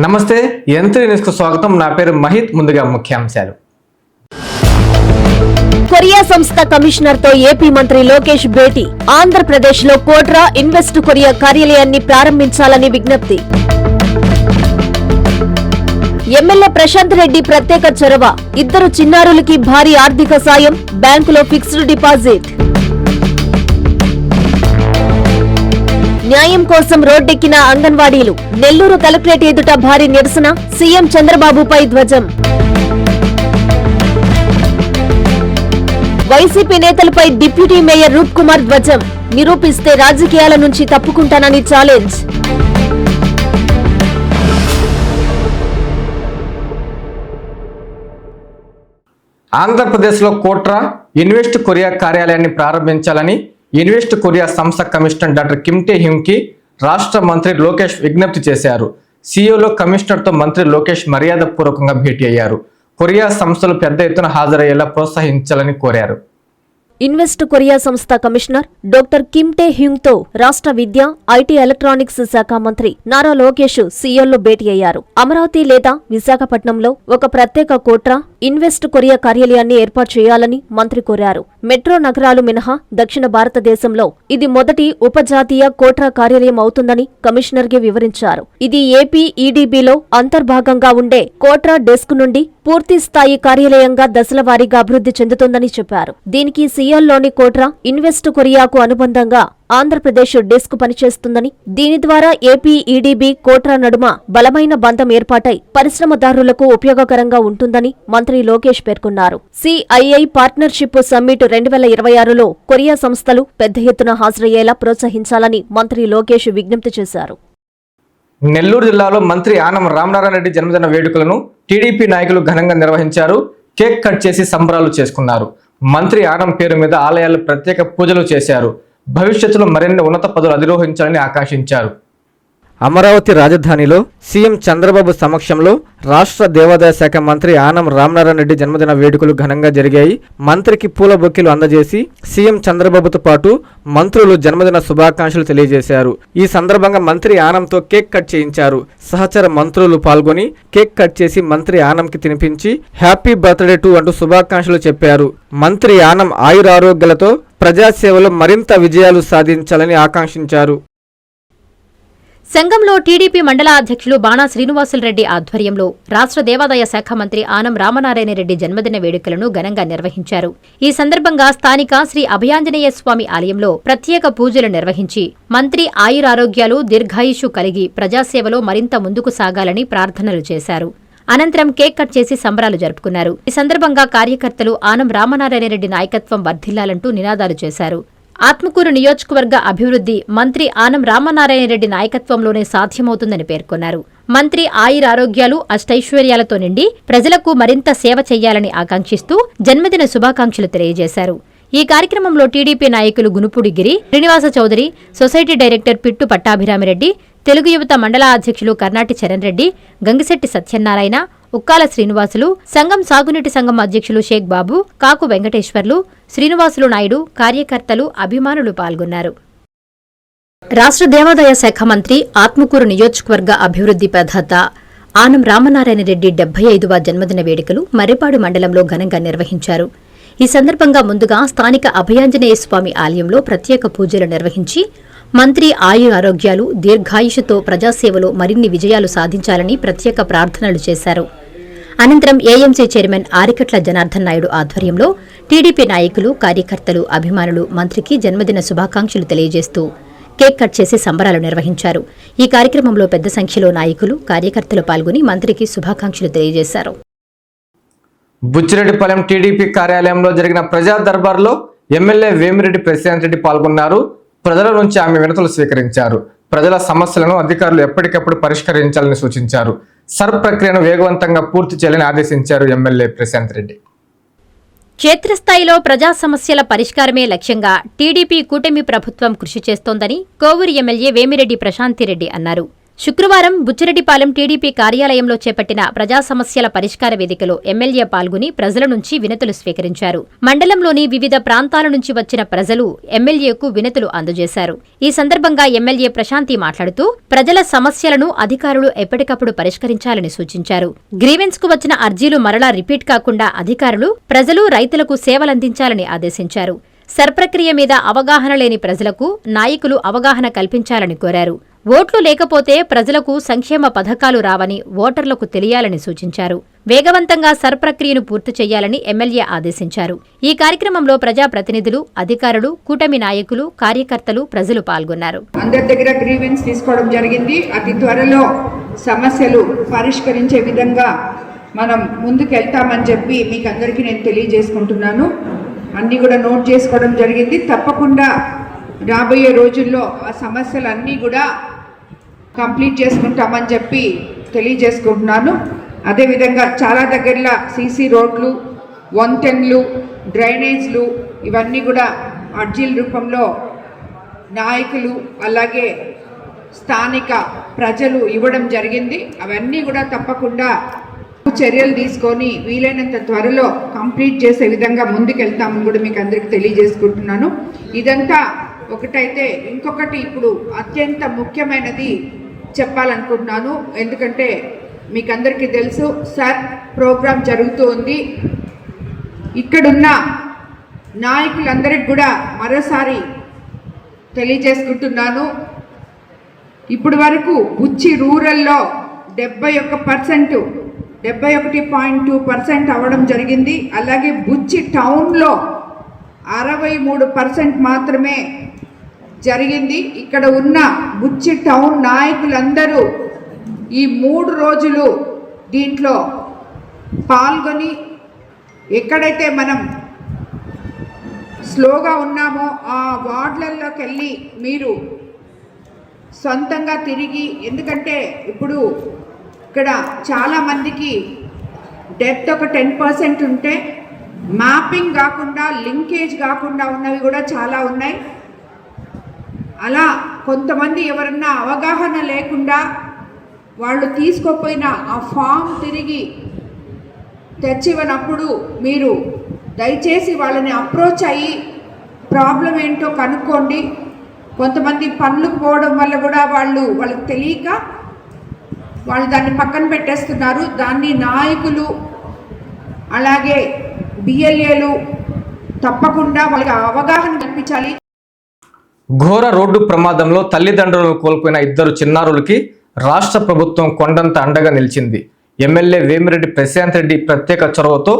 నమస్తే యంత్రి న్యూస్కు స్వాగతం. నా పేరు మహిత్. ముందుగా ముఖ్యాంశాలు. కొరియా సంస్థ కమిషనర్ తో ఏపీ మంత్రి లోకేష్ భేటీ. ఆంధ్రప్రదేశ్ లో కోట్రా ఇన్వెస్ట్ కొరియా కార్యాలయాన్ని ప్రారంభించాలని విజ్ఞప్తి. ఎమ్మెల్యే ప్రశాంత్ రెడ్డి ప్రత్యేక చొరవ. ఇద్దరు చిన్నారులకి భారీ ఆర్థిక సాయం. బ్యాంకులో ఫిక్స్డ్ డిపాజిట్. న్యాయం కోసం రోడ్డెక్కిన అంగన్వాడీలు. నెల్లూరు కలెక్టరేట్ ఎదుట భారీ నిరసన. సీఎం చంద్రబాబుపై ధ్వజం. వైసీపీ నేతలపై డిప్యూటీ మేయర్ రూప్ కుమార్ ధ్వజం. నిరూపిస్తే రాజకీయాల నుంచి తప్పుకుంటానని ఛాలెంజ్. ఆంధ్రప్రదేశ్లో కోట్రా ఇన్వెస్ట్ కొరియా కార్యాలయాన్ని ప్రారంభించాలని ఇన్వెస్ట్ కొరియా సంస్థ కమిషనర్ డాక్టర్ కిమ్ టే హ్యూంగ్కి రాష్ట్ర మంత్రి లోకేష్ విజ్ఞప్తి చేశారు. సీఈఓలో కమిషనర్తో మంత్రి లోకేష్ మర్యాదపూర్వకంగా భేటీ అయ్యారు. కొరియా సంస్థలు పెద్ద ఎత్తున హాజరయ్యేలా ప్రోత్సహించాలని కోరారు. ఇన్వెస్ట్ కొరియా సంస్థ కమిషనర్ డాక్టర్ కిమ్ టే హ్యూంగ్ తో రాష్ట్ర విద్య, ఐటీ, ఎలక్ట్రానిక్స్ శాఖ మంత్రి నారా లోకేష్ సీఎంలో భేటీ అయ్యారు. అమరావతి లేదా విశాఖపట్నంలో ఒక ప్రత్యేక కోట్రా ఇన్వెస్ట్ కొరియా కార్యాలయాన్ని ఏర్పాటు చేయాలని మంత్రి కోరారు. మెట్రో నగరాలు మినహా దక్షిణ భారతదేశంలో ఇది మొదటి ఉపజాతీయ కోట్రా కార్యాలయం అవుతుందని కమిషనర్ కి వివరించారు. ఇది ఏపీ ఈడీబీలో అంతర్భాగంగా ఉండే కోట్రా డెస్క్ నుండి పూర్తి స్థాయి కార్యాలయంగా దశలవారీగా అభివృద్ధి చెందుతుందని చెప్పారు. దీనికి సీఎల్లోని కోట్రా ఇన్వెస్ట్ కొరియాకు అనుబంధంగా ఆంధ్రప్రదేశ్ డెస్క్ పనిచేస్తుందని, దీని ద్వారా ఏపీ ఈడీబీ కోట్రా నడుమ బలమైన బంధం ఏర్పాటై పరిశ్రమదారులకు ఉపయోగకరంగా ఉంటుందని మంత్రి లోకేష్ పేర్కొన్నారు. సిఐఐ పార్ట్నర్షిప్ సమ్మిట్ 2026లో కొరియా సంస్థలు పెద్ద ఎత్తున హాజరయ్యేలా ప్రోత్సహించాలని మంత్రి లోకేష్ విజ్ఞప్తి చేశారు. నెల్లూరు జిల్లాలో మంత్రి ఆనం రామనారాయణ రెడ్డి జన్మదిన వేడుకలను టీడీపీ నాయకులు ఘనంగా నిర్వహించారు. కేక్ కట్ చేసి సంబరాలు చేసుకున్నారు. మంత్రి ఆనం పేరు మీద ఆలయాల్లో ప్రత్యేక పూజలు చేశారు. భవిష్యత్తులో మరిన్ని ఉన్నత పదవులు అధిరోహించాలని ఆకాంక్షించారు. అమరావతి రాజధానిలో సీఎం చంద్రబాబు సమక్షంలో రాష్ట్ర దేవాదాయ శాఖ మంత్రి ఆనం రామనారాయణ రెడ్డి జన్మదిన వేడుకలు ఘనంగా జరిగాయి. మంత్రికి పూల బొకేలు అందజేసి సీఎం చంద్రబాబుతో పాటు మంత్రులు జన్మదిన శుభాకాంక్షలు తెలియజేశారు. ఈ సందర్భంగా మంత్రి ఆనంతో కేక్ కట్ చేయించారు. సహచర మంత్రులు పాల్గొని కేక్ కట్ చేసి మంత్రి ఆనంకి తినిపించి హ్యాపీ బర్త్డే టు అంటూ శుభాకాంక్షలు చెప్పారు. మంత్రి ఆనం ఆయురారోగ్యాలతో ప్రజాసేవలో మరింత విజయాలు సాధించాలని ఆకాంక్షించారు. సంఘంలో టీడీపీ మండల అధ్యక్షులు బాణా శ్రీనివాసులరెడ్డి ఆధ్వర్యంలో రాష్ట్ర దేవాదాయ శాఖ మంత్రి ఆనం రామనారాయణ రెడ్డి జన్మదిన వేడుకలను ఘనంగా నిర్వహించారు. ఈ సందర్భంగా స్థానిక శ్రీ అభయాంజనేయ స్వామి ఆలయంలో ప్రత్యేక పూజలు నిర్వహించి మంత్రి ఆయురారోగ్యాలు, దీర్ఘాయుషు కలిగి ప్రజాసేవలో మరింత ముందుకు సాగాలని ప్రార్థనలు చేశారు. అనంతరం కేక్ కట్ చేసి సంబరాలు జరుపుకున్నారు. ఈ సందర్భంగా కార్యకర్తలు ఆనం రామనారాయణ రెడ్డి నాయకత్వం వర్ధిల్లాలంటూ నినాదాలు చేశారు. ఆత్మకూరు నియోజకవర్గ అభివృద్ధి మంత్రి ఆనం రామనారాయణ రెడ్డి నాయకత్వంలోనే సాధ్యమవుతుందని పేర్కొన్నారు. మంత్రి ఆయురారోగ్యాలు, అష్టైశ్వర్యాలతో నిండి ప్రజలకు మరింత సేవ చేయాలని ఆకాంక్షిస్తూ జన్మదిన శుభాకాంక్షలు తెలియజేశారు. ఈ కార్యక్రమంలో టీడీపీ నాయకులు గునుపూడి గిరి, శ్రీనివాస చౌదరి, సొసైటీ డైరెక్టర్ పిట్టు పట్టాభిరామిరెడ్డి, తెలుగు యువత మండల అధ్యక్షులు కర్నాటి చరణ్ రెడ్డి, గంగిశెట్టి సత్యనారాయణ, ఉక్కాల శ్రీనివాసులు, సంఘం సాగునీటి సంఘం అధ్యక్షులు షేక్ బాబు, కాకు వెంకటేశ్వర్లు, శ్రీనివాసులు నాయుడు, కార్యకర్తలు, అభిమానులు పాల్గొన్నారు. రాష్ట్ర దేవాదాయ శాఖ మంత్రి, ఆత్మకూరు నియోజకవర్గ అభివృద్ధి ప్రదాత ఆనం రామనారాయణ రెడ్డి 75వ జన్మదిన వేడుకలు మర్రిపాడు మండలంలో ఘనంగా నిర్వహించారు. ఈ సందర్భంగా ముందుగా స్థానిక అభయాంజనేయ స్వామి ఆలయంలో ప్రత్యేక పూజలు నిర్వహించి మంత్రి ఆయురారోగ్యాలు, దీర్ఘాయుషుతో ప్రజాసేవలో మరిన్ని విజయాలు సాధించాలని ప్రత్యేక ప్రార్థనలు చేశారు. అనంతరం ఏఎంసీ చైర్మన్ ఆరికట్ల జనార్దన్ నాయుడు ఆధ్వర్యంలో టీడీపీ నాయకులు, కార్యకర్తలు, అభిమానులు మంత్రికి జన్మదిన శుభాకాంక్షలు తెలియజేస్తూ కేక్ కట్ చేసి సంబరాలు నిర్వహించారు. ఈ కార్యక్రమంలో పెద్ద సంఖ్యలో నాయకులు, కార్యకర్తలు పాల్గొని మంత్రికి శుభాకాంక్షలు తెలియజేశారు. బుచ్చిరెడ్డిపాలెం టీడీపీ కార్యాలయంలో జరిగిన ప్రజా దర్బార్లో ఎమ్మెల్యే వేమిరెడ్డి ప్రశాంత్ రెడ్డి పాల్గొన్నారు. ప్రజల నుంచి ఆమె వినతులు స్వీకరించారు. ప్రజల సమస్యలను అధికారులు ఎప్పటికప్పుడు పరిష్కరించాలని సూచించారు. సర్ ప్రక్రియను వేగవంతంగా పూర్తి చేయాలని ఆదేశించారు ఎమ్మెల్యే ప్రశాంత్ రెడ్డి. క్షేత్రస్థాయిలో ప్రజా సమస్యల పరిష్కారమే లక్ష్యంగా టీడీపీ కూటమి ప్రభుత్వం కృషి చేస్తోందని కోవూరు ఎమ్మెల్యే వేమిరెడ్డి ప్రశాంతిరెడ్డి అన్నారు. శుక్రవారం బుచ్చిరెడ్డిపాలెం టీడీపీ కార్యాలయంలో చేపట్టిన ప్రజా సమస్యల పరిష్కార వేదికలో ఎమ్మెల్యే పాల్గొని ప్రజల నుంచి వినతులు స్వీకరించారు. మండలంలోని వివిధ ప్రాంతాల నుంచి వచ్చిన ప్రజలు ఎమ్మెల్యేకు వినతులు అందజేశారు. ఈ సందర్భంగా ఎమ్మెల్యే ప్రశాంతి మాట్లాడుతూ ప్రజల సమస్యలను అధికారులు ఎప్పటికప్పుడు పరిష్కరించాలని సూచించారు. గ్రీవెన్స్ కు వచ్చిన అర్జీలు మరలా రిపీట్ కాకుండా అధికారులు ప్రజలు రైతులకు సేవలందించాలని ఆదేశించారు. సర్ప్రక్రియ మీద అవగాహన లేని ప్రజలకు నాయకులు అవగాహన కల్పించాలని కోరారు. ఓట్లు లేకపోతే ప్రజలకు సంక్షేమ పథకాలు రావని ఓటర్లకు తెలియాలని సూచించారు. వేగవంతంగా సర్ప్రక్రియను పూర్తి చేయాలని ఎమ్మెల్యే ఆదేశించారు. ఈ కార్యక్రమంలో ప్రజాప్రతినిధులు, అధికారులు, కూటమి నాయకులు, కార్యకర్తలు, ప్రజలు పాల్గొన్నారు. అందరి దగ్గర గ్రీవెన్స్ తీసుకోవడం జరిగింది. అతి త్వరలో సమస్యలు పరిష్కరించే విధంగా మనం ముందుకెళ్తామని చెప్పి మీకు అందరికీ నేను తెలియజేసుకుంటున్నాను. అన్నీ కూడా నోట్ చేసుకోవడం జరిగింది. తప్పకుండా రాబోయే రోజుల్లో ఆ సమస్యలన్నీ కూడా కంప్లీట్ చేసుకుంటామని చెప్పి తెలియజేసుకుంటున్నాను. అదేవిధంగా చాలా దగ్గరలో సీసీ రోడ్లు, వంతెన్లు, డ్రైనేజ్లు ఇవన్నీ కూడా అర్జీల రూపంలో నాయకులు అలాగే స్థానిక ప్రజలు ఇవ్వడం జరిగింది. అవన్నీ కూడా తప్పకుండా చర్యలు తీసుకొని వీలైనంత త్వరలో కంప్లీట్ చేసే విధంగా ముందుకెళ్తామని కూడా మీకు అందరికీ తెలియజేసుకుంటున్నాను. ఇదంతా ఒకటైతే ఇంకొకటి ఇప్పుడు అత్యంత ముఖ్యమైనది చెప్పాలనుకుంటున్నాను. ఎందుకంటే మీకు అందరికీ తెలుసు సార్ ప్రోగ్రాం జరుగుతూ ఉంది. ఇక్కడున్న నాయకులందరికీ కూడా మరోసారి తెలియజేసుకుంటున్నాను. ఇప్పటి వరకు బుచ్చి రూరల్లో 71.2% అవ్వడం జరిగింది. అలాగే బుచ్చి టౌన్లో 63% మాత్రమే జరిగింది. ఇక్కడ ఉన్న బుచ్చి టౌన్ నాయకులందరూ ఈ 3 రోజులు దీంట్లో పాల్గొని ఎక్కడైతే మనం స్లోగా ఉన్నామో ఆ వార్డులలోకి వెళ్ళి మీరు సొంతంగా తిరిగి, ఎందుకంటే ఇప్పుడు ఇక్కడ చాలామందికి డెత్ ఒక 10% ఉంటే మ్యాపింగ్ కాకుండా లింకేజ్ కాకుండా ఉన్నవి కూడా చాలా ఉన్నాయి. అలా కొంతమంది ఎవరన్నా అవగాహన లేకుండా వాళ్ళు తీసుకోపోయిన ఆ ఫామ్ తిరిగి తెచ్చివనప్పుడు మీరు దయచేసి వాళ్ళని అప్రోచ్ అయ్యి ప్రాబ్లం ఏంటో కనుక్కోండి. కొంతమంది పనులకు పోవడం వల్ల కూడా వాళ్ళకి తెలియక వాళ్ళు దాన్ని పక్కన పెట్టేస్తున్నారు. దాన్ని నాయకులు అలాగే బిఎల్ఏలు తప్పకుండా వాళ్ళకి అవగాహన కల్పించాలి. ఘోర రోడ్డు ప్రమాదంలో తల్లిదండ్రులను కోల్పోయిన 2 చిన్నారులకి రాష్ట్ర ప్రభుత్వం కొండంత అండగా నిలిచింది. ఎమ్మెల్యే వేమిరెడ్డి ప్రశాంత్ రెడ్డి ప్రత్యేక చొరవతో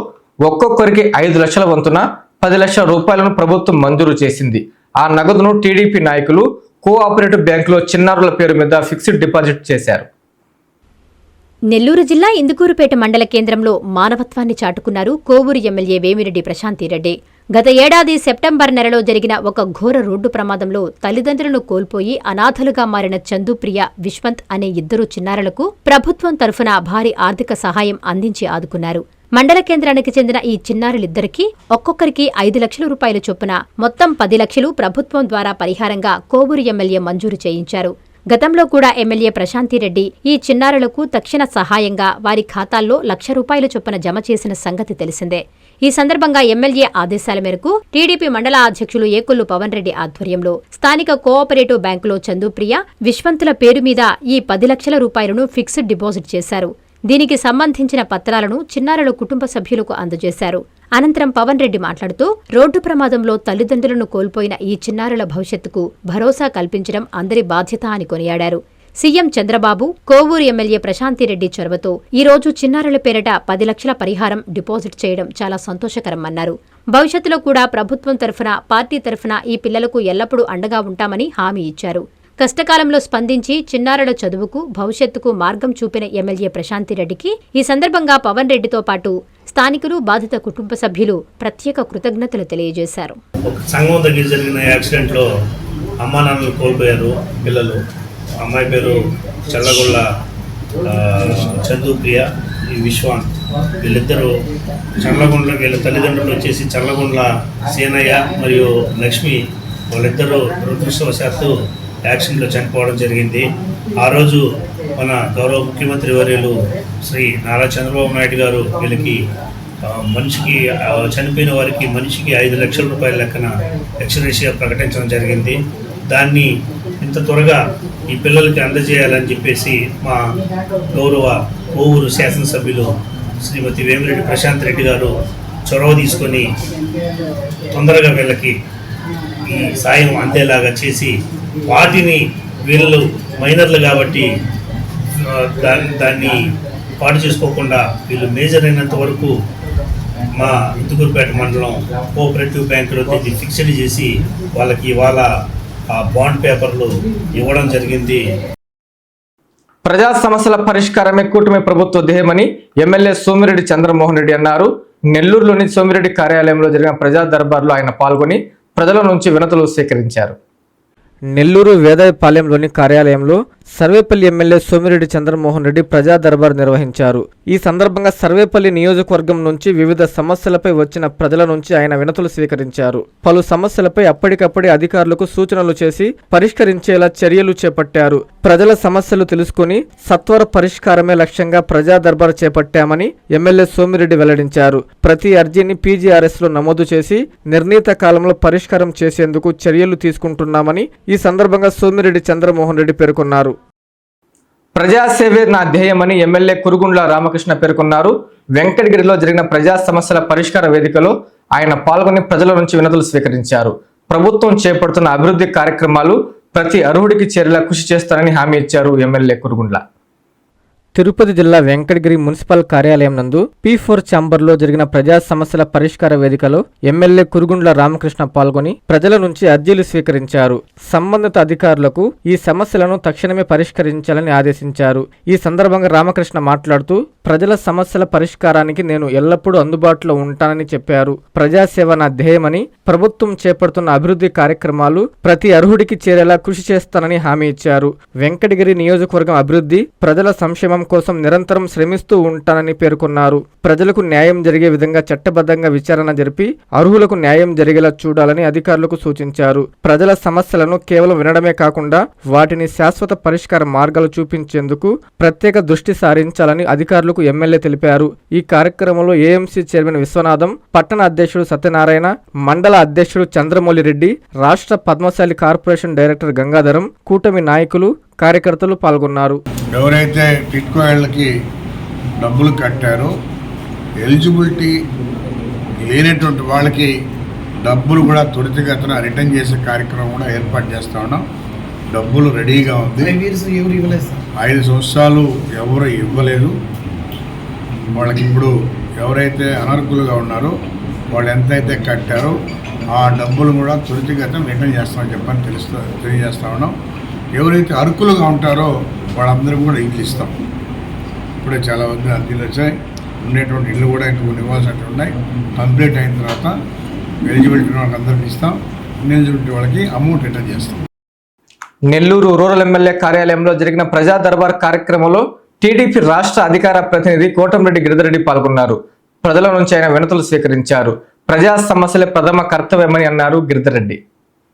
ఒక్కొక్కరికి 5 లక్షల వంతున 10 లక్షల రూపాయలను ప్రభుత్వం మంజూరు చేసింది. ఆ నగదును టీడీపీ నాయకులు కోఆపరేటివ్ బ్యాంకులో చిన్నారుల పేరు మీద ఫిక్స్డ్ డిపాజిట్ చేశారు. నెల్లూరు జిల్లా ఇందుకూరుపేట మండల కేంద్రంలో మానవత్వాన్ని చాటుకున్నారు కోవూరు ఎమ్మెల్యే వేమిరెడ్డి ప్రశాంతిరెడ్డి. గత ఏడాది సెప్టెంబర్ నెలలో జరిగిన ఒక ఘోర రోడ్డు ప్రమాదంలో తల్లిదండ్రులను కోల్పోయి అనాథలుగా మారిన చందుప్రియ, విశ్వంత్ అనే 2 చిన్నారులకు ప్రభుత్వం తరఫున భారీ ఆర్థిక సహాయం అందించి ఆదుకున్నారు. మండల కేంద్రానికి చెందిన ఈ చిన్నారులిద్దరికీ ఒక్కొక్కరికి 5 లక్షల రూపాయల చొప్పున మొత్తం 10 లక్షలు ప్రభుత్వం ద్వారా పరిహారంగా కోవూరు ఎమ్మెల్యే మంజూరు చేయించారు. గతంలో కూడా ఎమ్మెల్యే ప్రశాంతిరెడ్డి ఈ చిన్నారులకు తక్షణ సహాయంగా వారి ఖాతాల్లో 1 లక్ష రూపాయల చొప్పున జమ చేసిన సంగతి తెలిసిందే. ఈ సందర్భంగా ఎమ్మెల్యే ఆదేశాల మేరకు టీడీపీ మండల అధ్యక్షులు ఏకొల్లు పవన్ రెడ్డి ఆధ్వర్యంలో స్థానిక కోఆపరేటివ్ బ్యాంకులో చందుప్రియ, విశ్వంతుల పేరు మీద ఈ 10 లక్షల రూపాయలను ఫిక్స్డ్ డిపాజిట్ చేశారు. దీనికి సంబంధించిన పత్రాలను చిన్నారుల కుటుంబ సభ్యులకు అందజేశారు. అనంతరం పవన్ రెడ్డి మాట్లాడుతూ రోడ్డు ప్రమాదంలో తల్లిదండ్రులను కోల్పోయిన ఈ చిన్నారుల భవిష్యత్తుకు భరోసా కల్పించడం అందరి బాధ్యత అని కొనియాడారు. సీఎం చంద్రబాబు, కోవూరు ఎమ్మెల్యే ప్రశాంతిరెడ్డి చొరవతో ఈ రోజు చిన్నారుల పేరిట 10 లక్షల పరిహారం డిపాజిట్ చేయడం చాలా సంతోషకరమన్నారు. భవిష్యత్తులో కూడా ప్రభుత్వం తరఫున, పార్టీ తరఫున ఈ పిల్లలకు ఎల్లప్పుడూ అండగా ఉంటామని హామీ ఇచ్చారు. కష్టకాలంలో స్పందించి చిన్నారుల చదువుకు, భవిష్యత్తుకు మార్గం చూపిన ఎమ్మెల్యే ప్రశాంతిరెడ్డికి ఈ సందర్భంగా పవన్ రెడ్డితో పాటు స్థానికులు, బాధిత కుటుంబ సభ్యులు ప్రత్యేక కృతజ్ఞతలు తెలియజేశారు. సంఘం దగ్గర జరిగిన యాక్సిడెంట్లో అమ్మా నాన్నలు కోల్పోయారు పిల్లలు. అమ్మాయి పేరు చల్లగొల్ల చందుప్రియ, ఈ విశ్వాన్. వీళ్ళిద్దరూ చల్లగొండలోకి వీళ్ళ తల్లిదండ్రులు వచ్చేసి చల్లగొండల సేనయ్య మరియు లక్ష్మి. వాళ్ళిద్దరూ దురదృష్టవశాత్తు యాక్సిడెంట్లో చనిపోవడం జరిగింది. ఆ రోజు మన గౌరవ ముఖ్యమంత్రి వర్యులు శ్రీ నారా చంద్రబాబు నాయుడు గారు వీళ్ళకి మనిషికి చనిపోయిన వారికి మనిషికి 5 లక్షల రూపాయల లెక్కన ఎక్స్‌గ్రేషియా ప్రకటించడం జరిగింది. దాన్ని ఇంత త్వరగా ఈ పిల్లలకి అందజేయాలని చెప్పేసి మా గౌరవ కోవూరు శాసనసభ్యులు శ్రీమతి వేమిరెడ్డి ప్రశాంత్ రెడ్డి గారు చొరవ తీసుకొని తొందరగా వీళ్ళకి ఈ సాయం అందేలాగా చేసి వాటిని వీళ్ళు మైనర్లు కాబట్టి దాన్ని పాటు చేసుకోకుండా వీళ్ళు మేజర్ అయినంత వరకు మా ఇందుకూరుపేట మండలం కోఆపరేటివ్ బ్యాంకులో దీన్ని ఫిక్స్డ్ చేసి వాళ్ళకి ఇవాళ ఆ బాండ్ పేపర్లు ఇవ్వడం జరిగింది. ప్రజా సమస్యల పరిష్కారమే కూటమి ప్రభుత్వ ధ్యేయమని ఎమ్మెల్యే సోమిరెడ్డి చంద్రమోహన్ రెడ్డి అన్నారు. నెల్లూరులోని సోమిరెడ్డి కార్యాలయంలో జరిగిన ప్రజా దర్బార్లో ఆయన పాల్గొని ప్రజల నుంచి వినతులు సేకరించారు. నెల్లూరు వేదాయపాలెంలోని కార్యాలయంలో సర్వేపల్లి ఎమ్మెల్యే సోమిరెడ్డి చంద్రమోహన్ రెడ్డి ప్రజా దర్బార్ నిర్వహించారు. ఈ సందర్భంగా సర్వేపల్లి నియోజకవర్గం నుంచి వివిధ సమస్యలపై వచ్చిన ప్రజల నుంచి ఆయన వినతులు స్వీకరించారు. పలు సమస్యలపై అప్పటికప్పుడే అధికారులకు సూచనలు చేసి పరిష్కరించేలా చర్యలు చేపట్టారు. ప్రజల సమస్యలు తెలుసుకుని సత్వర పరిష్కారమే లక్ష్యంగా ప్రజా దర్బార్ చేపట్టామని ఎమ్మెల్యే సోమిరెడ్డి వెల్లడించారు. ప్రతి అర్జీని PGRS లో నమోదు చేసి నిర్ణీత కాలంలో పరిష్కారం చేసేందుకు చర్యలు తీసుకుంటున్నామని ఈ సందర్భంగా సోమిరెడ్డి చంద్రమోహన్ రెడ్డి పేర్కొన్నారు. ప్రజాసేవే నా ధ్యేయమని ఎమ్మెల్యే కురుగుండ్ల రామకృష్ణ పేర్కొన్నారు. వెంకటగిరిలో జరిగిన ప్రజా సమస్యల పరిష్కార వేదికలో ఆయన పాల్గొని ప్రజల నుంచి వినతులు స్వీకరించారు. ప్రభుత్వం చేపడుతున్న అభివృద్ధి కార్యక్రమాలు ప్రతి అర్హుడికి చేరేలా కృషి చేస్తారని హామీ ఇచ్చారు ఎమ్మెల్యే కురుగుండ్ల. తిరుపతి జిల్లా వెంకటగిరి మున్సిపల్ కార్యాలయం నందు P4 ఛాంబర్లో జరిగిన ప్రజా సమస్యల పరిష్కార వేదికలో ఎమ్మెల్యే కురుగుండ్ల రామకృష్ణ పాల్గొని ప్రజల నుంచి అర్జీలు స్వీకరించారు. సంబంధిత అధికారులకు ఈ సమస్యలను తక్షణమే పరిష్కరించాలని ఆదేశించారు. ఈ సందర్భంగా రామకృష్ణ మాట్లాడుతూ ప్రజల సమస్యల పరిష్కారానికి నేను ఎల్లప్పుడూ అందుబాటులో ఉంటానని చెప్పారు. ప్రజాసేవ నా ధ్యేయమని ప్రభుత్వం చేపడుతున్న అభివృద్ధి కార్యక్రమాలు ప్రతి అర్హుడికి చేరేలా కృషి చేస్తానని హామీ ఇచ్చారు. వెంకటగిరి నియోజకవర్గం అభివృద్ధి ప్రజల సంక్షేమం కోసం నిరంతరం శ్రమిస్తూ ఉంటానని పేర్కొన్నారు. ప్రజలకు న్యాయం జరిగే విధంగా చట్టబద్ధంగా విచారణ జరిపి అర్హులకు న్యాయం జరిగేలా చూడాలని అధికారులకు సూచించారు. ప్రజల సమస్యలను కేవలం వినడమే కాకుండా వాటిని శాశ్వత పరిష్కార మార్గాలు చూపించేందుకు ప్రత్యేక దృష్టి సారించాలని అధికారులకు ఎమ్మెల్యే తెలిపారు. ఈ కార్యక్రమంలో AMC చైర్మన్ విశ్వనాథం, పట్టణ అధ్యక్షుడు సత్యనారాయణ, మండల అధ్యక్షుడు చంద్రమౌళి రెడ్డి, రాష్ట్ర పద్మశాలి కార్పొరేషన్ డైరెక్టర్ గంగాధరం, కూటమి నాయకులు, కార్యకర్తలు పాల్గొన్నారు. ఎవరైతే టిట్కో ఇళ్ళకి డబ్బులు కట్టారో ఎలిజిబిలిటీ లేనటువంటి వాళ్ళకి డబ్బులు కూడా త్వరితగతిన రిటర్న్ చేసే కార్యక్రమం కూడా ఏర్పాటు చేస్తా ఉన్నాం. డబ్బులు రెడీగా ఉంది. 5 సంవత్సరాలు ఎవరు ఇవ్వలేదు. వాళ్ళకి ఇప్పుడు ఎవరైతే అనర్హులుగా ఉన్నారో వాళ్ళు ఎంతైతే కట్టారో ఆ డబ్బులు కూడా త్వరితగతిన రిటర్న్ చేస్తామని చెప్పని తెలియజేస్తా ఉన్నాం. ఎవరైతే అర్హులుగా ఉంటారో వాళ్ళందరూ కూడా ఇల్లు ఇస్తాం. ఇప్పుడే చాలా మంది అర్జీలు వచ్చాయి. ఉండేటువంటి ఇల్లు కూడా ఇంకా కొన్ని ఇవ్వాల్సినట్టు ఉన్నాయి. కంప్లీట్ అయిన తర్వాత ఎలిజిబిలిటీ వాళ్ళకి అందరికీ ఇస్తాం. ఇన్ఎలిజిబిలిటీ వాళ్ళకి అమౌంట్ రిటర్న్ చేస్తాం. నెల్లూరు రూరల్ ఎమ్మెల్యే కార్యాలయంలో జరిగిన ప్రజా దర్బార్ కార్యక్రమంలో టీడీపీ రాష్ట్ర అధికార ప్రతినిధి కోటంరెడ్డి గిరిధరెడ్డి పాల్గొన్నారు. ప్రజల నుంచి ఆయన వినతులు స్వీకరించారు. ప్రజా సమస్యలే ప్రథమ కర్తవ్యమని అన్నారు గిరిధరెడ్డి.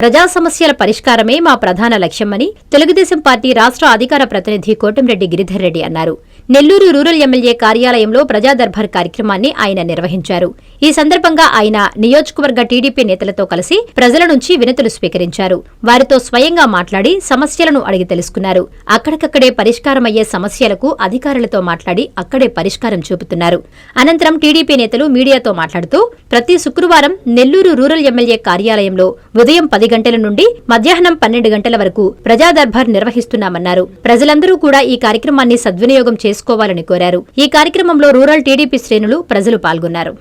ప్రజా సమస్యల పరిష్కారమే మా ప్రధాన లక్ష్యమని తెలుగుదేశం పార్టీ రాష్ట్ర అధికార ప్రతినిధి కోటంరెడ్డి గిరిధర్ రెడ్డి అన్నారు. నెల్లూరు రూరల్ ఎమ్మెల్యే కార్యాలయంలో ప్రజా దర్బార్ కార్యక్రమాన్ని ఆయన నిర్వహించారు. ఈ సందర్భంగా ఆయన నియోజకవర్గ టీడీపీ నేతలతో కలిసి ప్రజల నుంచి వినతులు స్వీకరించారు. వారితో స్వయంగా మాట్లాడి సమస్యలను అడిగి తెలుసుకున్నారు. అక్కడికక్కడే పరిష్కారమయ్యే సమస్యలకు అధికారులతో మాట్లాడి అక్కడే పరిష్కారం చూపుతున్నారు. అనంతరం టీడీపీ నేతలు మీడియాతో మాట్లాడుతూ ప్రతి శుక్రవారం నెల్లూరు రూరల్ ఎమ్మెల్యే కార్యాలయంలో ఉదయం 10 గంటల నుండి మధ్యాహ్నం 12 గంటల వరకు ప్రజా దర్బార్ నిర్వహిస్తున్నామన్నారు. ప్రజలందరూ కూడా ఈ కార్యక్రమాన్ని సద్వినియోగం చేసుకోవాలని కోరారు. ఈ కార్యక్రమంలో రూరల్ టీడీపీ శ్రేణులు ప్రజలు పాల్గొన్నారు.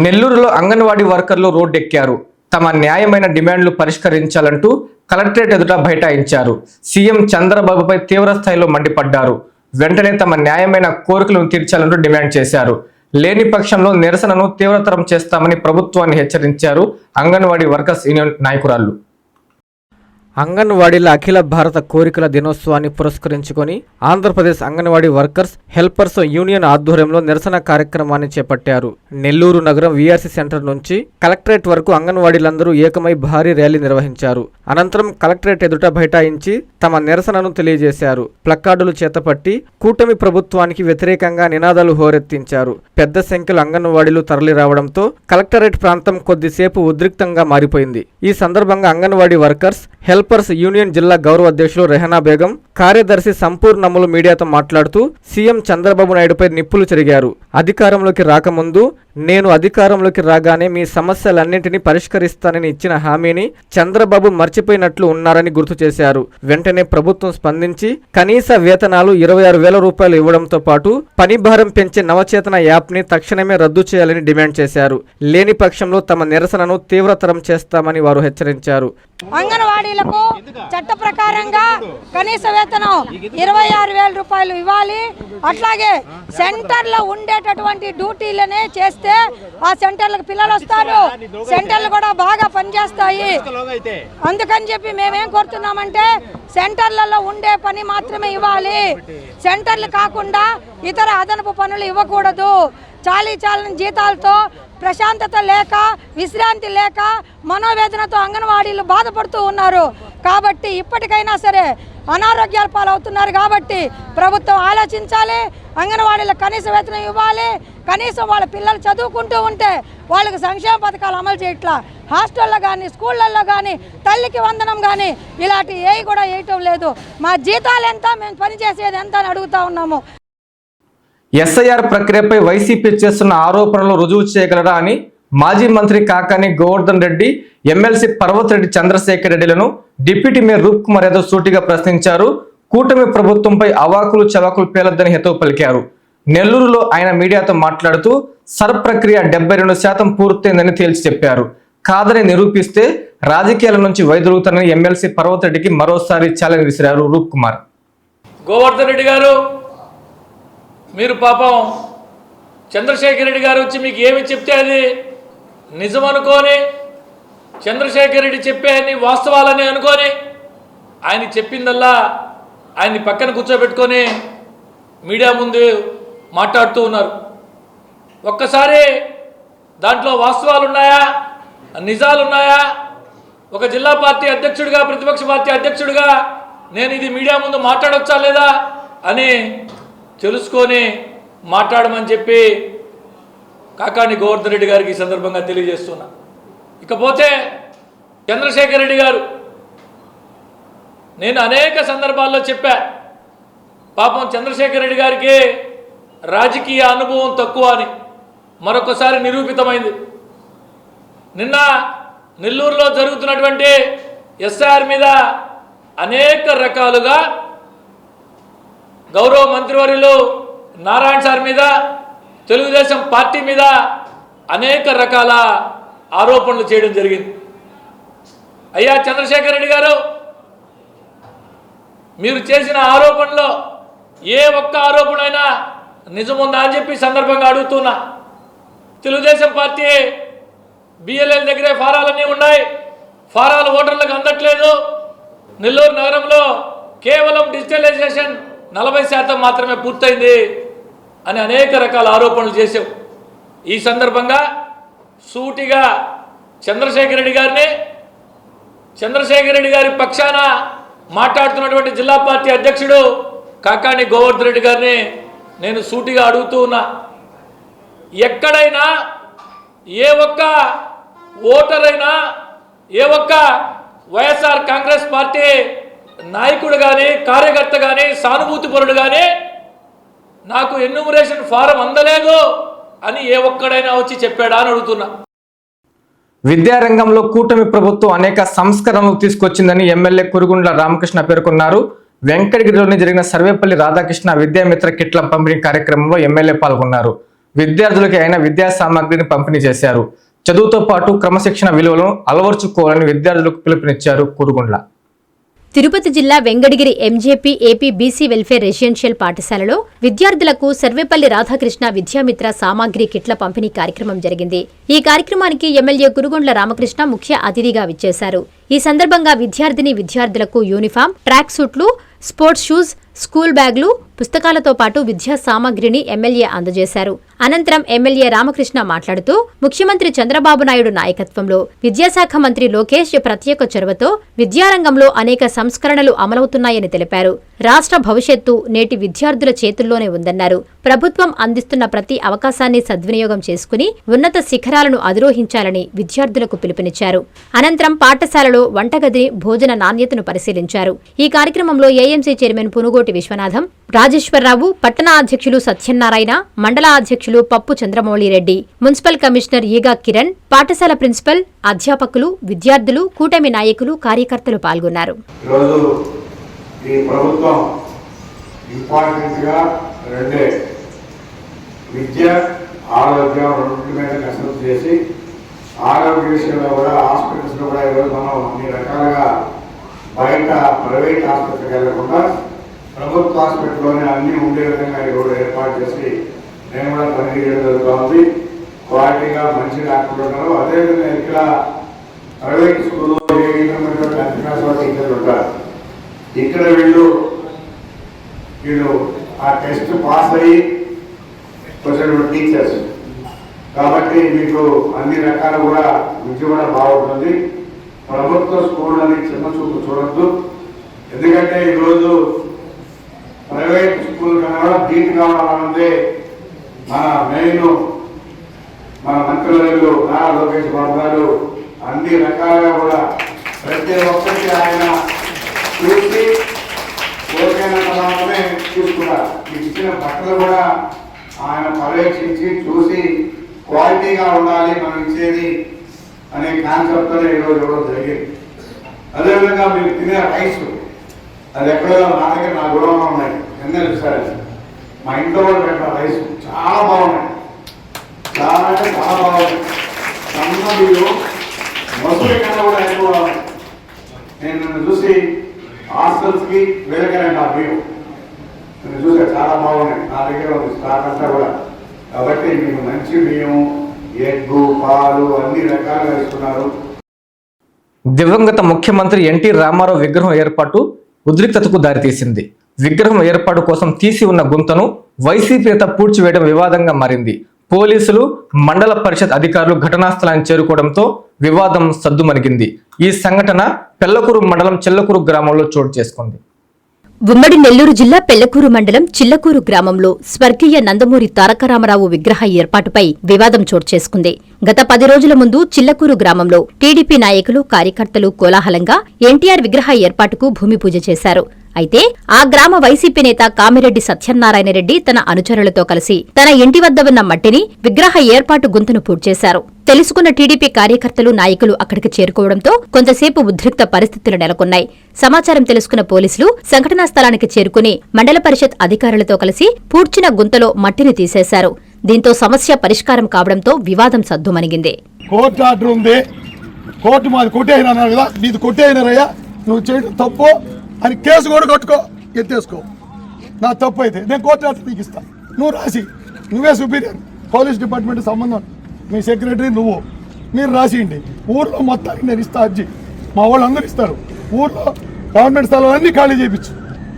నెల్లూరులో అంగన్వాడీ వర్కర్లు రోడ్డెక్కారు. తమ న్యాయమైన డిమాండ్లు పరిష్కరించాలంటూ కలెక్టరేట్ ఎదుట బైఠాయించారు. సీఎం చంద్రబాబుపై తీవ్ర స్థాయిలో మండిపడ్డారు. వెంటనే తమ న్యాయమైన కోరికలను తీర్చాలంటూ డిమాండ్ చేశారు. లేని పక్షంలో నిరసనను తీవ్రతరం చేస్తామని ప్రభుత్వాన్ని హెచ్చరించారు అంగన్వాడీ వర్కర్స్ యూనియన్ నాయకురాళ్లు. అంగన్వాడీల అఖిల భారత కోరికల దినోత్సవాన్ని పురస్కరించుకొని Andhra Pradesh anganwadi workers helpers union ఆధ్వర్యంలో నిరసన కార్యక్రమాన్ని చేపట్టారు. నెల్లూరు నగరం వీఆర్సీ సెంటర్ నుంచి కలెక్టరేట్ వరకు అంగన్వాడీలందరూ ఏకమై భారీ ర్యాలీ నిర్వహించారు. అనంతరం కలెక్టరేట్ ఎదుట బైఠాయించి తమ నిరసనను తెలియజేశారు. ప్లకార్డులు చేతపట్టి కూటమి ప్రభుత్వానికి వ్యతిరేకంగా నినాదాలు హోరెత్తించారు. పెద్ద సంఖ్యలో అంగన్వాడీలు తరలి రావడంతో కలెక్టరేట్ ప్రాంతం కొద్దిసేపు ఉద్రిక్తంగా మారిపోయింది. ఈ సందర్భంగా అంగన్వాడీ వర్కర్స్ హెల్పర్స్ యూనియన్ జిల్లా గౌరవ అధ్యక్షులు రెహనా బేగం, కార్యదర్శి సంపూర్ణములు మీడియాతో మాట్లాడుతూ సీఎం చంద్రబాబు నాయుడుపై నిప్పులు చెరిగారు. అధికారంలోకి రాకముందు నేను అధికారంలోకి రాగానే మీ సమస్యలన్నింటినీ పరిష్కరిస్తానని ఇచ్చిన హామీని చంద్రబాబు మర్చిపోయినట్లు ఉన్నారని గుర్తు చేశారు. వెంటనే ప్రభుత్వం స్పందించి కనీస వేతనాలు 26,000 రూపాయలు ఇవ్వడంతో పాటు పని భారం పెంచే నవచేతన యాప్ని తక్షణమే రద్దు చేయాలని డిమాండ్ చేశారు. లేని పక్షంలో తమ నిరసనను తీవ్రతరం చేస్తామని వారు హెచ్చరించారు. అంగన్వాడీలకు చట్ట ప్రకారంగా కనీస వేతనం 26,000 రూపాయలు ఇవ్వాలి. అట్లాగే సెంటర్లో ఉండేటటువంటి డ్యూటీలనే చేస్తే ఆ సెంటర్లకు పిల్లలు వస్తారు, సెంటర్లు కూడా బాగా పనిచేస్తాయి. అందుకని చెప్పి మేమేం కోరుతున్నామంటే సెంటర్లలో ఉండే పని మాత్రమే ఇవ్వాలి. సెంటర్లు కాకుండా ఇతర అదనపు పనులు ఇవ్వకూడదు. చాలీచాలని జీతాలతో ప్రశాంతత లేక విశ్రాంతి లేక మనోవేదనతో అంగన్వాడీలు బాధపడుతూ ఉన్నారు. కాబట్టి ఇప్పటికైనా సరే అనారోగ్యాల పాలవుతున్నారు కాబట్టి ప్రభుత్వం ఆలోచించాలి. అంగన్వాడీలకు కనీస వేతనం ఇవ్వాలి. కనీసం వాళ్ళ పిల్లలు చదువుకుంటూ ఉంటే వాళ్ళకి సంక్షేమ పథకాలు అమలు చేయట్లా. హాస్టల్లో కానీ స్కూళ్ళల్లో కానీ తల్లికి వందనం కానీ ఇలాంటి ఏవి కూడా వేయటం లేదు. మా జీతాలు ఎంత, మేము పనిచేసేది ఎంత అని అడుగుతా ఉన్నాము. ఎస్ఐఆర్ ప్రక్రియపై వైసీపీ చేస్తున్న ఆరోపణలు రుజువు చేయగలరా అని మాజీ మంత్రి కాకాని గోవర్ధన్ రెడ్డి, ఎమ్మెల్సీ పర్వతిరెడ్డి చంద్రశేఖర్ రెడ్డిలను డిప్యూటీ మేయర్ రూప్ కుమార్ యాదవ్ సూటిగా ప్రశ్నించారు. కూటమి ప్రభుత్వంపై అవాకులు చవాకులు పేలొద్దని హితవు పలికారు. నెల్లూరులో ఆయన మీడియాతో మాట్లాడుతూ సర్ ప్రక్రియ 72% పూర్తయిందని తేల్చి చెప్పారు. కాదని నిరూపిస్తే రాజకీయాల నుంచి వైదొలుగుతానని ఎమ్మెల్సీ పర్వతిరెడ్డికి మరోసారి ఛాలెంజ్ విసిరారు రూప్ కుమార్. గోవర్ధన్ రెడ్డి గారు, మీరు పాపం చంద్రశేఖర్ రెడ్డి గారు వచ్చి మీకు ఏమి చెప్తే అది నిజం అనుకొని, చంద్రశేఖర్ రెడ్డి చెప్పేది వాస్తవాలని అనుకొని ఆయన చెప్పిందల్లా ఆయన్ని పక్కన కూర్చోబెట్టుకొని మీడియా ముందు మాట్లాడుతూ ఉన్నారు. ఒక్కసారి దాంట్లో వాస్తవాలు ఉన్నాయా, నిజాలు ఉన్నాయా? ఒక జిల్లా పార్టీ అధ్యక్షుడిగా, ప్రతిపక్ష పార్టీ అధ్యక్షుడిగా నేను ఇది మీడియా ముందు మాట్లాడొచ్చా లేదా అని తెలుసుకొని మాట్లాడమని చెప్పి కాకాని గోవర్ధన్ రెడ్డి గారికి ఈ సందర్భంగా తెలియజేస్తున్నా. ఇకపోతే చంద్రశేఖర్ రెడ్డి గారు, నేను అనేక సందర్భాల్లో చెప్పా, పాపం చంద్రశేఖర్ రెడ్డి గారికి రాజకీయ అనుభవం తక్కువ అని మరొకసారి నిరూపితమైంది. నిన్న నెల్లూరులో జరుగుతున్నటువంటి ఎస్ఆర్ మీద అనేక రకాలుగా గౌరవ మంత్రివర్యులు నారాయణ సార్ మీద, తెలుగుదేశం పార్టీ మీద అనేక రకాల ఆరోపణలు చేయడం జరిగింది. అయ్యా చంద్రశేఖర్ రెడ్డి గారు, మీరు చేసిన ఆరోపణలో ఏ ఒక్క ఆరోపణైనా నిజముందా అని చెప్పి సందర్భంగా అడుగుతున్నా. తెలుగుదేశం పార్టీ బిఎల్ఎల్ దగ్గరే ఫారాలన్నీ ఉన్నాయి, ఫారాలు ఓటర్లకు అందట్లేదు. నెల్లూరు నగరంలో కేవలం డిజిటలైజేషన్ 40% మాత్రమే పూర్తయింది అని అనేక రకాల ఆరోపణలు చేశావు. ఈ సందర్భంగా సూటిగా చంద్రశేఖర్ రెడ్డి గారిని, చంద్రశేఖర్ రెడ్డి గారి పక్షాన మాట్లాడుతున్నటువంటి జిల్లా పార్టీ అధ్యక్షుడు కాకాని గోవర్ధన్ రెడ్డి గారిని నేను సూటిగా అడుగుతూ ఉన్నా. ఎక్కడైనా ఏ ఒక్క ఓటర్ అయినా, ఏ ఒక్క వైఎస్ఆర్ కాంగ్రెస్ పార్టీ నాయకుడు కానీ, కార్యకర్త కానీ, సానుభూతిపరుడు కానీ నాకు ఎన్యూమరేషన్ ఫారం అందలేదు అని ఏ ఒక్కడైనా వచ్చి చెప్పాడా అని అడుగుతున్నా. విద్యారంగంలో కూటమి ప్రభుత్వం అనేక సంస్కరణలు తీసుకొచ్చిందని ఎమ్మెల్యే కురుగుండ్ల రామకృష్ణ పేర్కొన్నారు. వెంకటగిరిలోని జరిగిన సర్వేపల్లి రాధాకృష్ణ విద్యామిత్ర కిట్ల పంపిణీ కార్యక్రమంలో ఎమ్మెల్యే పాల్గొన్నారు. విద్యార్థులకి ఆయన విద్యా సామాగ్రిని పంపిణీ చేశారు. చదువుతో పాటు క్రమశిక్షణ విలువలను అలవర్చుకోవాలని విద్యార్థులకు పిలుపునిచ్చారు కురుగుండ్ల. తిరుపతి జిల్లా Vengadagiri MJP AP BC welfare residential పాఠశాలలో విద్యార్థులకు సర్వేపల్లి రాధాకృష్ణ విద్యామిత్ర సామాగ్రి కిట్ల పంపిణీ కార్యక్రమం జరిగింది. ఈ కార్యక్రమానికి ఎమ్మెల్యే కురుగొండ్ల రామకృష్ణ ముఖ్య అతిథిగా విచ్చేశారు. ఈ సందర్భంగా విద్యార్థులకు యూనిఫామ్, ట్రాక్ సూట్లు, స్పోర్ట్స్ షూస్, స్కూల్ బ్యాగులు, పుస్తకాలతో పాటు విద్యా సామాగ్రిని ఎమ్మెల్యే అందజేశారు. అనంతరం ఎమ్మెల్యే రామకృష్ణ మాట్లాడుతూ ముఖ్యమంత్రి చంద్రబాబు నాయుడు నాయకత్వంలో విద్యాశాఖ మంత్రి లోకేష్ ప్రత్యేక చొరవతో విద్యారంగంలో అనేక సంస్కరణలు అమలవుతున్నాయని తెలిపారు. రాష్ట్ర భవిష్యత్తు నేటి విద్యార్థుల చేతుల్లోనే ఉందన్నారు. ప్రభుత్వం అందిస్తున్న ప్రతి అవకాశాన్ని సద్వినియోగం చేసుకుని ఉన్నత శిఖరాలను అధిరోహించాలని విద్యార్థులకు పిలుపునిచ్చారు. అనంతరం పాఠశాలలో వంటగది భోజన నాణ్యతను పరిశీలించారు. ఈ కార్యక్రమంలో ఏఎంసీ చైర్మన్ పునుగోటి విశ్వనాథం, రాజేశ్వరరావు, పట్టణ అధ్యక్షులు సత్యనారాయణ, మండల అధ్యక్షులు పప్పు చంద్రమౌళిరెడ్డి, మున్సిపల్ కమిషనర్ ఈగా కిరణ్, పాఠశాల ప్రిన్సిపల్, అధ్యాపకులు, విద్యార్థులు, కూటమి నాయకులు, కార్యకర్తలు పాల్గొన్నారు. ఈ ప్రభుత్వం ఇంపార్టెంట్గా రెండే, విద్య, ఆరోగ్యం రెండింటి మీద కసరత్తు చేసి ఆరోగ్య విషయంలో కూడా హాస్పిటల్స్లో కూడా ఈరోజు మనం అన్ని రకాలుగా బయట ప్రైవేట్ ఆసుపత్రికి వెళ్లకుండా ప్రభుత్వ హాస్పిటల్లోనే అన్నీ ఉండే విధంగా ఈరోజు ఏర్పాటు చేసి నేను కూడా పనిచేయడం జరుగుతుంది. క్వాలిటీగా మంచి డాక్టర్లు ఉన్నారు. అదేవిధంగా ఇక్కడ ప్రైవేట్ స్కూల్లో ఏ ఇంటర్మీడియట్ 10th క్లాస్ వరకు టీచర్లు ఉంటారు. ఇక్కడ వీళ్ళు ఆ టెస్ట్ పాస్ అయ్యి వచ్చినటువంటి టీచర్స్ కాబట్టి మీకు అన్ని రకాలు కూడా విద్య కూడా బాగుంటుంది. ప్రభుత్వ స్కూళ్ళని చిన్న చూపు చూడద్దు. ఎందుకంటే ఈరోజు ప్రైవేట్ స్కూల్ కన్నా కూడా ధీట్ కావాలన్నదే మన మెయిన్. మన మంత్రులు నారా లోకేష్ బాబు గారు అన్ని రకాలుగా కూడా ప్రతి ఒక్కరికి ఆయన చూసి ఓకేన మాత్రమే చూసుకున్నారు. ఇచ్చిన బట్టలు కూడా ఆయన పర్యవేక్షించి చూసి క్వాలిటీగా ఉండాలి మనం ఇచ్చేది అనే కాన్సెప్ట్తో ఈరోజు ఇవ్వడం జరిగింది. అదేవిధంగా మీరు తినే రైస్ అది ఎక్కడో నా దగ్గర నా గృహంలో ఉన్నాయి. ఎన్నో చూసారు మా ఇంట్లో కూడా పెట్టిన రైస్ చాలా బాగున్నాయి. చాలా అంటే చాలా బాగున్నాయి. సన్న బియ్యం మసూరి కన్నా కూడా ఎక్కువ బాగున్నాయి. నేను నన్ను చూసి హాస్టల్స్కి వెళ్ళగలండి ఆ బియ్యం నేను చూసా చాలా బాగున్నాయి. నా దగ్గర ఉంది స్టాక్ అంతా కూడా. కాబట్టి మీకు మంచి బియ్యం, ఎగ్గు, పాలు అన్ని రకాలుగా ఇస్తున్నారు. దివంగత ముఖ్యమంత్రి ఎన్టీ రామారావు విగ్రహం ఏర్పాటు ఉద్రిక్తతకు దారితీసింది. విగ్రహం ఏర్పాటు కోసం తీసి ఉన్న గుంతను వైసీపీ నేత పూడ్చివేయడం వివాదంగా మారింది. పోలీసులు, మండల పరిషత్ అధికారులు ఘటనా స్థలానికి చేరుకోవడంతో వివాదం సద్దుమణిగింది. ఈ సంఘటన పెళ్లకూరు మండలం చిల్లకూరు గ్రామంలో చోటు చేసుకుంది. ఉమ్మడి నెల్లూరు జిల్లా పెళ్లకూరు మండలం చిల్లకూరు గ్రామంలో స్వర్గీయ నందమూరి తారక రామారావు విగ్రహ ఏర్పాటుపై వివాదం చోటు చేసుకుంది. గత 10 రోజుల ముందు చిల్లకూరు గ్రామంలో టీడీపీ నాయకులు, కార్యకర్తలు కోలాహలంగా ఎన్టీఆర్ విగ్రహ ఏర్పాటుకు భూమి పూజ చేశారు. అయితే ఆ గ్రామ వైసీపీ నేత కామిరెడ్డి సత్యనారాయణ రెడ్డి తన అనుచరులతో కలిసి తన ఇంటి వద్ద ఉన్న మట్టిని విగ్రహ ఏర్పాటు గుంతను పూడ్చేశారు. తెలుసుకున్న టీడీపీ కార్యకర్తలు, నాయకులు అక్కడికి చేరుకోవడంతో కొంతసేపు ఉద్రిక్త పరిస్థితులు నెలకొన్నాయి. సమాచారం తెలుసుకున్న పోలీసులు సంఘటనా స్థలానికి చేరుకుని మండల పరిషత్ అధికారులతో కలిసి పూడ్చిన గుంతలో మట్టిని తీసేశారు. దీంతో సమస్య పరిష్కారం కావడంతో వివాదం సద్దుమణిగింది. కోర్టు ఆర్డర్ ఉంది, కోర్టు మాది కొట్టేయనన్నారు కదా, నీది కొట్టేయనరయ్యా, నువ్వు చేయడం తప్పు అని కేసు కూడా కట్టుకో, ఎత్తేసుకో. నా తప్పు అయితే నేను కోర్టు ఆర్డర్ నీకు ఇస్తాను. నువ్వు రాసి, నువ్వే సుపీరియర్, పోలీస్ డిపార్ట్మెంట్ సంబంధం, మీ సెక్రటరీ నువ్వు, మీరు రాసియండి. ఊర్లో మొత్తానికి నేను ఇస్తా అర్జీ, మా వాళ్ళు అందరూ ఇస్తారు. ఊర్లో గవర్నమెంట్ స్థలాలన్నీ ఖాళీ చేయించు.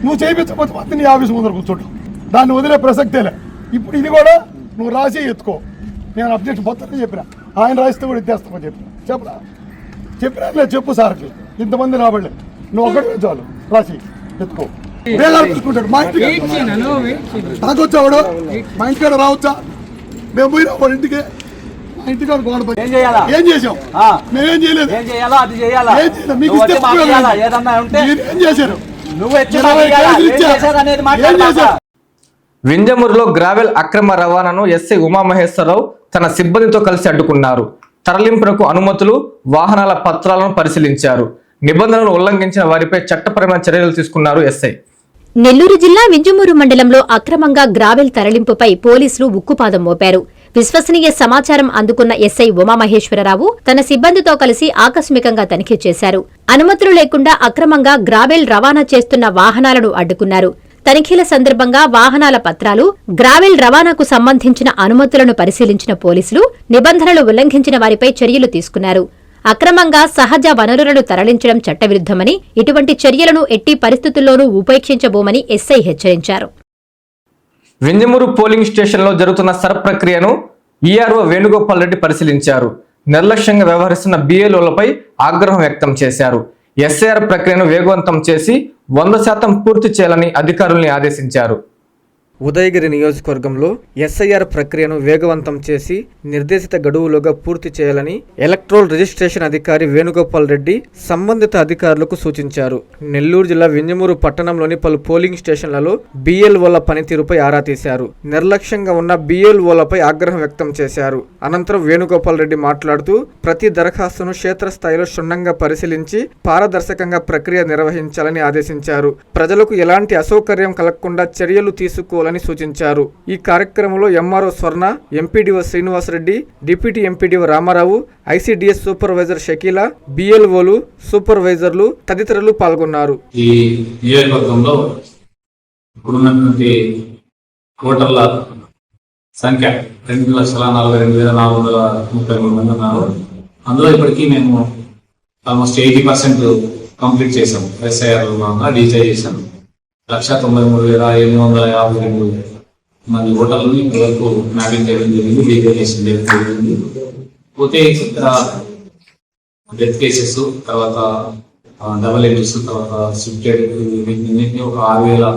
నువ్వు చేయించకపోతే మొత్తం నీ ఆఫీస్ ముందర కూర్చోటం, దాన్ని వదిలే ప్రసక్తేలే. ఇప్పుడు ఇది కూడా నువ్వు రాసి ఎత్తుకో. నేను అబ్జెక్ట్ మొత్తం చెప్పిన, ఆయన రాస్తే కూడా ఎత్తేస్తామని చెప్పినా లేదు. చెప్పు సార్కి, ఇంతమంది రాబడలే, నువ్వు ఒకటి చాలు రాసి ఎత్తుకో. చూసుకుంటాడు మా ఇంటికి తాగొచ్చావాడు, మా ఇంటికాడ రావచ్చా? మేము పోయినా వాడు ఇంటికి, మా ఇంటికాడ గోడ ఏం చేసాం? మేమేం చేయలేదు. మీకు ఇస్తే ఏం చేశారు? ఏం చేశారు? వింజమూరులో గ్రావెల్ అక్రమ రవాణాను ఎస్ఐ ఉమామహేశ్వరరావు తన సిబ్బందితో కలిసి అడ్డుకున్నారు. తరలింపునకు అనుమతులు, వాహనాల పత్రాలను పరిశీలించారు. నిబంధనలను ఉల్లంఘించిన వారిపై చట్టపరమైన చర్యలు తీసుకున్నారు ఎస్ఐ. నెల్లూరు జిల్లా వింజమూరు మండలంలో అక్రమంగా గ్రావెల్ తరలింపుపై పోలీసులు ఉక్కుపాదం మోపారు. విశ్వసనీయ సమాచారం అందుకున్న ఎస్ఐ ఉమామహేశ్వరరావు తన సిబ్బందితో కలిసి ఆకస్మికంగా తనిఖీ చేశారు. అనుమతులు లేకుండా అక్రమంగా గ్రావెల్ రవాణా చేస్తున్న వాహనాలను అడ్డుకున్నారు. తనిఖీల సందర్భంగా వాహనాల పత్రాలు, గ్రావెల్ రవాణాకు సంబంధించిన అనుమతులను పరిశీలించిన పోలీసులు నిబంధనలు ఉల్లంఘించిన వారిపై చర్యలు తీసుకున్నారు. అక్రమంగా సహజ వనరులను తరలించడం చట్టవిరుద్ధమని, ఇటువంటి చర్యలను ఎట్టి పరిస్థితుల్లోనూ ఉపేక్షించబోమని ఎస్ఐ హెచ్చరించారు. వింజమూరు పోలింగ్ స్టేషన్లో జరుగుతున్న సర్ ప్రక్రియను ఈఆర్ఓ వేణుగోపాల్ రెడ్డి పరిశీలించారు. నిర్లక్ష్యంగా వ్యవహరిస్తున్న BLOలపై ఆగ్రహం వ్యక్తం చేశారు. SIR ప్రక్రియను వేగవంతం చేసి 100% పూర్తి చేయాలని అధికారుల్ని ఆదేశించారు. ఉదయగిరి నియోజకవర్గంలో SIR ప్రక్రియను వేగవంతం చేసి నిర్దేశిత గడువులోగా పూర్తి చేయాలని ఎలక్ట్రోల్ రిజిస్ట్రేషన్ అధికారి వేణుగోపాల్ రెడ్డి సంబంధిత అధికారులకు సూచించారు. నెల్లూరు జిల్లా వింజమూరు పట్టణంలోని పలు పోలింగ్ స్టేషన్లలో BLOల పనితీరుపై ఆరా తీశారు. నిర్లక్ష్యంగా ఉన్న BLOలపై ఆగ్రహం వ్యక్తం చేశారు. అనంతరం వేణుగోపాల్ రెడ్డి మాట్లాడుతూ ప్రతి దరఖాస్తును క్షేత్రస్థాయిలో క్షుణ్ణంగా పరిశీలించి పారదర్శకంగా ప్రక్రియ నిర్వహించాలని ఆదేశించారు. ప్రజలకు ఎలాంటి అసౌకర్యం కలగకుండా చర్యలు తీసుకోవాలని సూచించారు. ఈ కార్యక్రమంలో MRO Swarna, MPDO Srinivasareddy, deputy MPDO Ramarao, ICDS supervisor Shakila, BLOలు, సూపర్వైజర్లు తదితరులు పాల్గొన్నారు. ఈ నియోజకవర్గంలో ఇప్పుడున్నటువంటి ఓటర్ల సంఖ్య 2,42,433 మంది ఉన్నారు. అందులో ఇప్పటికీ మేము ఆల్మోస్ట్ 80% కంప్లీట్ చేసాము. SIR డీజై చేశాము. 193,752 మంది ఓటర్లను ఇప్పటివరకు మ్యాపింగ్ చేయడం జరిగింది, డీజైనేషన్ చేయడం జరిగింది. పోతే డెత్ కేసెస్, తర్వాత డబల్ ఎంట్రీస్, తర్వాత షిఫ్టెడ్ వీటిని ఒక 6,000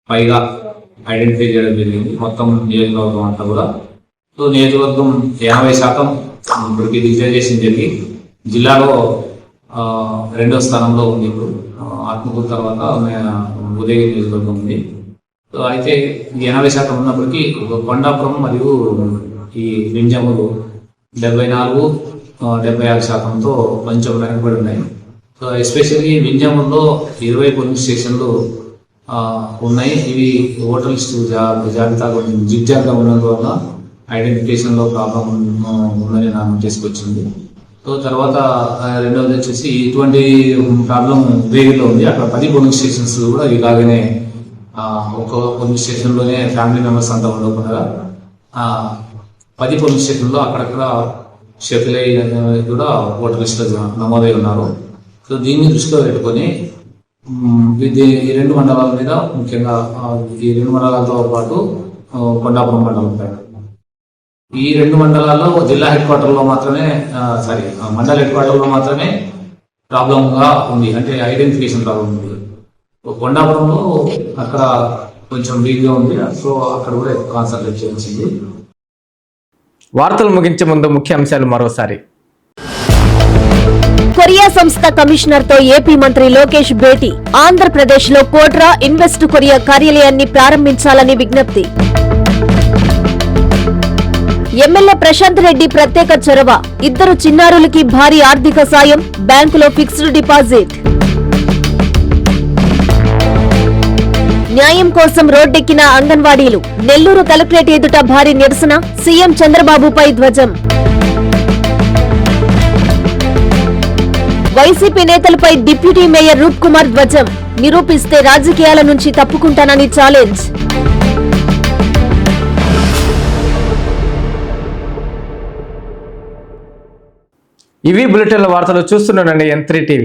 పైగా ఐడెంటిఫై చేయడం జరిగింది మొత్తం నియోజకవర్గం అంతా కూడా. సో నియోజకవర్గం 50% ఇప్పటికి డిజిటైజేషన్ జరిగి జిల్లాలో 2వ స్థానంలో ఉంది. ఇప్పుడు ఆత్మకూరు తర్వాత ఉదయగిరి నియోజకవర్గం ఉంది. సో అయితే 80% ఉన్నప్పటికీ కొండాపురం మరియు ఈ వింజమూరు 74-76%తో కొంచెం వెనకబడి ఉన్నాయి. సో ఎస్పెషల్లీ వింజమూరులో 20 పోలింగ్ స్టేషన్లు ఉన్నాయి. ఇవి ఓటర్ లిస్టు జాబితా కొంచెం జిగ్జాగ్గా ఉన్నందువల్ల ఐడెంటిఫికేషన్లో ప్రాబ్లం ఉందని నా నోటీస్కి వచ్చింది. సో తర్వాత రెండవది వచ్చేసి ఇటువంటి ప్రాబ్లం ఉదయగిరిలో ఉంది. అక్కడ 10 పోలింగ్ స్టేషన్స్ కూడా ఇలాగనే ఒక పోలింగ్ స్టేషన్లోనే ఫ్యామిలీ మెంబర్స్ అంతా ఉండకుండా 10 పోలింగ్ స్టేషన్లో అక్కడక్కడ షఫిల్ అయ్యి కూడా ఓటర్ లిస్టులో నమోదై ఉన్నారు. సో దీన్ని దృష్టిలో పెట్టుకొని ఈ 2 మండలాల మీద, ముఖ్యంగా ఈ 2 మండలాలతో పాటు కొండాపురం మండలం పైన, ఈ 2 మండలాల్లో జిల్లా హెడ్ క్వార్టర్లో మాత్రమే మండల హెడ్ క్వార్టర్లో మాత్రమే ప్రాబ్లంగా ఉంది, అంటే ఐడెంటిఫికేషన్ ప్రాబ్లం ఉంది. కొండాపురంలో అక్కడ కొంచెం వీక్గా ఉంది. సో అక్కడ కూడా కాన్సన్ట్రేట్ చేయాల్సింది. వార్తలు ముగించే ముందు ముఖ్యాంశాలు మరోసారి. కొరియా సంస్థ కమిషనర్ తో ఏపీ మంత్రి లోకేష్ భేటీ. ఆంధ్రప్రదేశ్ లో కోట్రా ఇన్వెస్ట్ కొరియా కార్యాలయాన్ని ప్రారంభించాలని విజ్ఞప్తి. ఎమ్మెల్యే ప్రశాంత్ రెడ్డి ప్రత్యేక చొరవ. 2 చిన్నారులకి భారీ ఆర్థిక సాయం, బ్యాంకులో ఫిక్స్డ్ డిపాజిట్. న్యాయం కోసం రోడ్డెక్కిన అంగన్వాడీలు. నెల్లూరు కలెక్టరేట్ ఎదుట భారీ నిరసన, సీఎం చంద్రబాబుపై ధ్వజం. వైసీపీ నేతలపై డిప్యూటీ మేయర్ రూప్ కుమార్ ధ్వజం. నిరూపిస్తే రాజకీయాల నుంచి తప్పుకుంటానని ఛాలెంజ్. ఇవి బులెటిన్ల వార్తలు. చూస్తుండండి N3 TV.